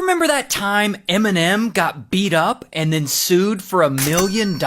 remember that time Eminem got beat up and then sued for $1 million?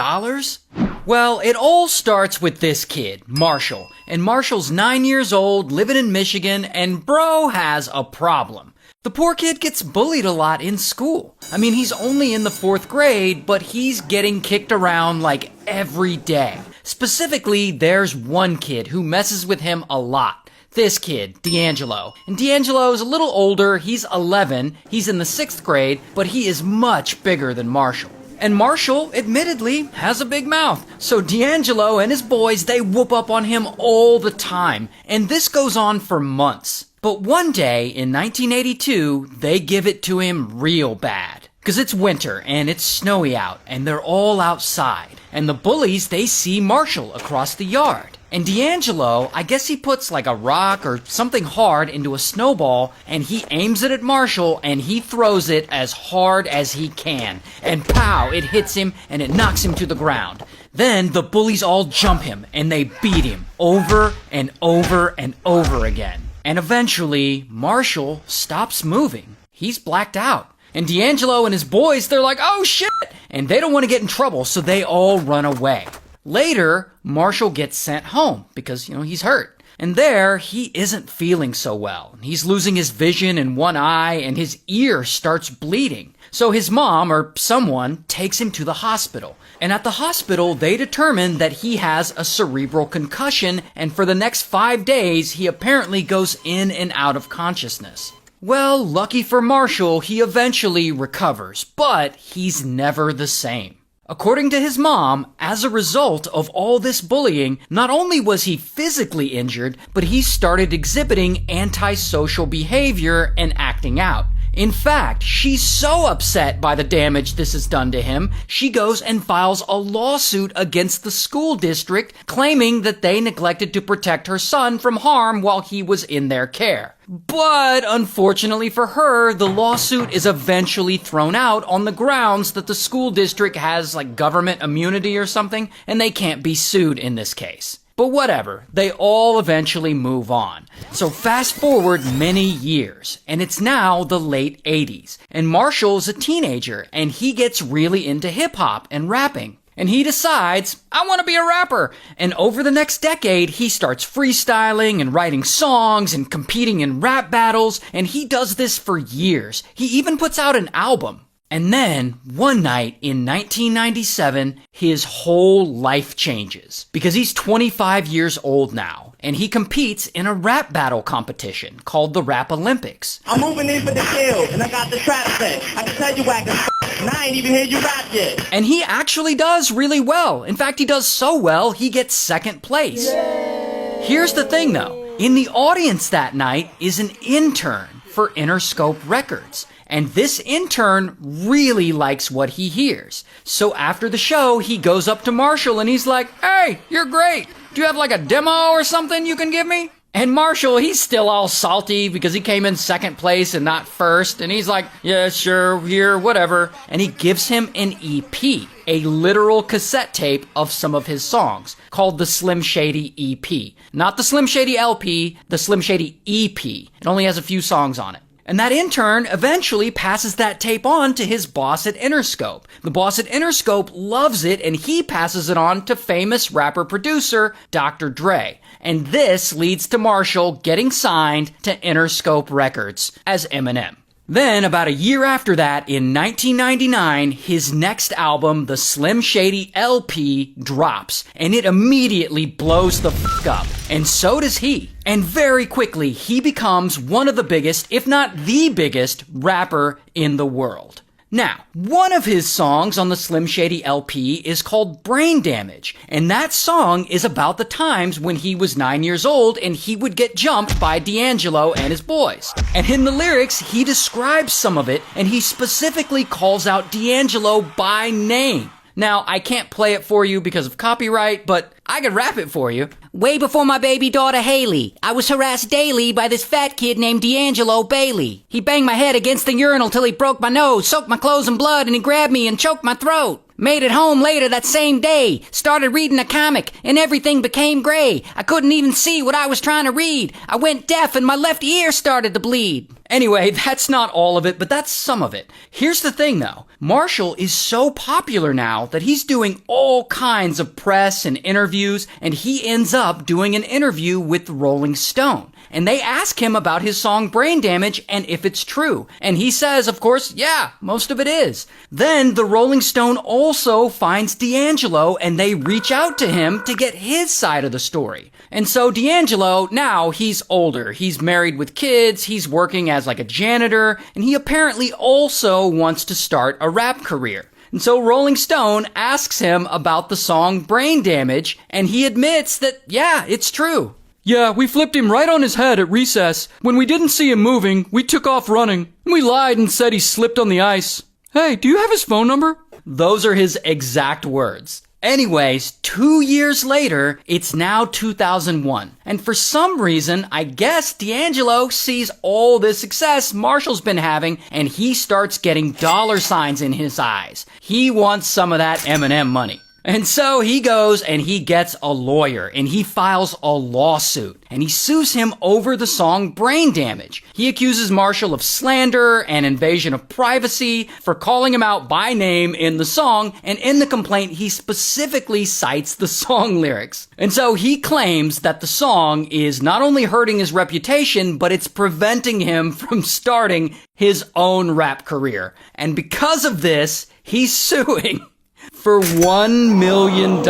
Well, it all starts with this kid, Marshall. And Marshall's 9 years old, living in Michigan, and bro has a problem. The poor kid gets bullied a lot in school. I mean, he's only in the 4th grade, but he's getting kicked around like every day. Specifically, there's one kid who messes with him a lot. This kid, D'Angelo. And D'Angelo's a little older, he's 11, he's in the 6th grade, but he is much bigger than Marshall. And Marshall, admittedly, has a big mouth. So D'Angelo and his boys, they whoop up on him all the time. And this goes on for months. But one day, in 1982, they give it to him real bad. 'Cause it's winter, and it's snowy out, and they're all outside. And the bullies, they see Marshall across the yard. And D'Angelo, I guess he puts like a rock or something hard into a snowball, and he aims it at Marshall, and he throws it as hard as he can. And pow, it hits him, and it knocks him to the ground. Then the bullies all jump him, and they beat him over and over and over again. And eventually, Marshall stops moving. He's blacked out. And D'Angelo and his boys, they're like, oh shit! And they don't want to get in trouble, so they all run away. Later, Marshall gets sent home because, he's hurt. And there, he isn't feeling so well. He's losing his vision in one eye, and his ear starts bleeding. So his mom, or someone, takes him to the hospital. And at the hospital, they determine that he has a cerebral concussion, and for the next 5 days, he apparently goes in and out of consciousness. Well, lucky for Marshall, he eventually recovers, but he's never the same. According to his mom, as a result of all this bullying, not only was he physically injured, but he started exhibiting antisocial behavior and acting out. In fact, she's so upset by the damage this has done to him, she goes and files a lawsuit against the school district, claiming that they neglected to protect her son from harm while he was in their care. But unfortunately for her, the lawsuit is eventually thrown out on the grounds that the school district has government immunity or something, and they can't be sued in this case. But whatever, they all eventually move on. So fast forward many years, and it's now the late 80s, and Marshall's a teenager, and he gets really into hip-hop and rapping. And he decides, I want to be a rapper. And over the next decade, he starts freestyling and writing songs and competing in rap battles, and he does this for years. He even puts out an album. And then, one night in 1997, his whole life changes. Because he's 25 years old now, and he competes in a rap battle competition called the Rap Olympics. I'm moving in for the kill, and I got the trap set. I can tell you whack as and I ain't even heard you rap yet. And he actually does really well. In fact, he does so well, he gets 2nd place. Yay! Here's the thing though. In the audience that night is an intern for Interscope Records. And this intern really likes what he hears. So after the show, he goes up to Marshall and he's like, hey, you're great. Do you have a demo or something you can give me? And Marshall, he's still all salty because he came in 2nd place and not 1st. And he's like, yeah, sure, here, whatever. And he gives him an EP, a literal cassette tape of some of his songs called the Slim Shady EP. Not the Slim Shady LP, the Slim Shady EP. It only has a few songs on it. And that intern eventually passes that tape on to his boss at Interscope. The boss at Interscope loves it, and he passes it on to famous rapper-producer Dr. Dre. And this leads to Marshall getting signed to Interscope Records as Eminem. Then, about a year after that, in 1999, his next album, the Slim Shady LP, drops, and it immediately blows the f*** up. And so does he. And very quickly, he becomes one of the biggest, if not the biggest, rapper in the world. Now, one of his songs on the Slim Shady LP is called Brain Damage, and that song is about the times when he was 9 years old and he would get jumped by D'Angelo and his boys. And in the lyrics, he describes some of it, and he specifically calls out D'Angelo by name. Now, I can't play it for you because of copyright, but I could rap it for you. Way before my baby daughter Haley, I was harassed daily by this fat kid named D'Angelo Bailey. He banged my head against the urinal till he broke my nose, soaked my clothes in blood, and he grabbed me and choked my throat. Made it home later that same day. Started reading a comic, and everything became gray. I couldn't even see what I was trying to read. I went deaf, and my left ear started to bleed. Anyway, that's not all of it, but that's some of it. Here's the thing though. Marshall is so popular now that he's doing all kinds of press and interviews, and he ends up doing an interview with Rolling Stone. And they ask him about his song Brain Damage and if it's true. And he says, of course, yeah, most of it is. Then the Rolling Stone also finds D'Angelo and they reach out to him to get his side of the story. And so D'Angelo, now he's older. He's married with kids. He's working as like a janitor. And he apparently also wants to start a rap career. And so Rolling Stone asks him about the song Brain Damage. And he admits that, yeah, it's true. Yeah, we flipped him right on his head at recess. When we didn't see him moving, we took off running. We lied and said he slipped on the ice. Hey, do you have his phone number? Those are his exact words. Anyways, 2 years later, it's now 2001. And for some reason, I guess D'Angelo sees all this success Marshall's been having, and he starts getting dollar signs in his eyes. He wants some of that Eminem money. And so he goes and he gets a lawyer and he files a lawsuit and he sues him over the song Brain Damage. He accuses Marshall of slander and invasion of privacy for calling him out by name in the song, and in the complaint he specifically cites the song lyrics. And so he claims that the song is not only hurting his reputation, but it's preventing him from starting his own rap career. And because of this, he's suing for $1 million.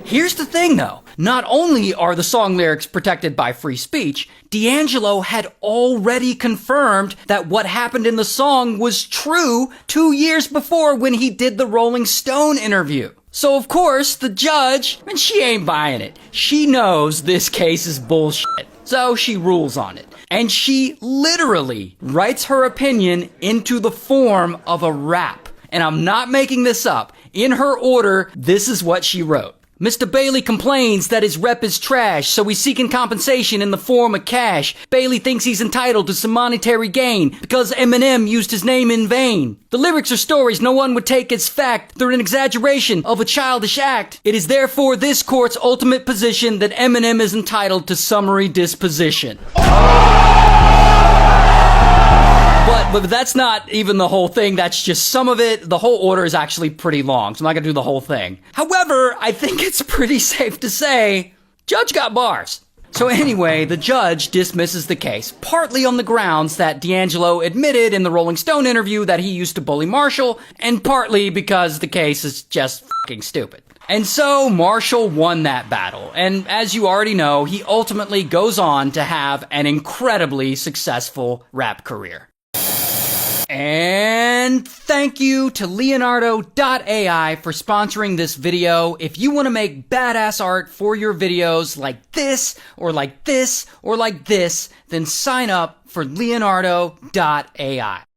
Here's the thing though. Not only are the song lyrics protected by free speech, D'Angelo had already confirmed that what happened in the song was true 2 years before when he did the Rolling Stone interview. So of course, the judge, and she ain't buying it. She knows this case is bullshit. So she rules on it. And she literally writes her opinion into the form of a rap. And I'm not making this up. In her order, this is what she wrote. Mr. Bailey complains that his rep is trash, so he's seeking compensation in the form of cash. Bailey thinks he's entitled to some monetary gain because Eminem used his name in vain. The lyrics are stories no one would take as fact. They're an exaggeration of a childish act. It is therefore this court's ultimate position that Eminem is entitled to summary disposition. But that's not even the whole thing. That's just some of it. The whole order is actually pretty long, so I'm not going to do the whole thing. However, I think it's pretty safe to say, judge got bars. So anyway, the judge dismisses the case, partly on the grounds that D'Angelo admitted in the Rolling Stone interview that he used to bully Marshall, and partly because the case is just fucking stupid. And so Marshall won that battle, and as you already know, he ultimately goes on to have an incredibly successful rap career. And thank you to Leonardo.ai for sponsoring this video. If you want to make badass art for your videos like this, or like this, or like this, then sign up for Leonardo.ai.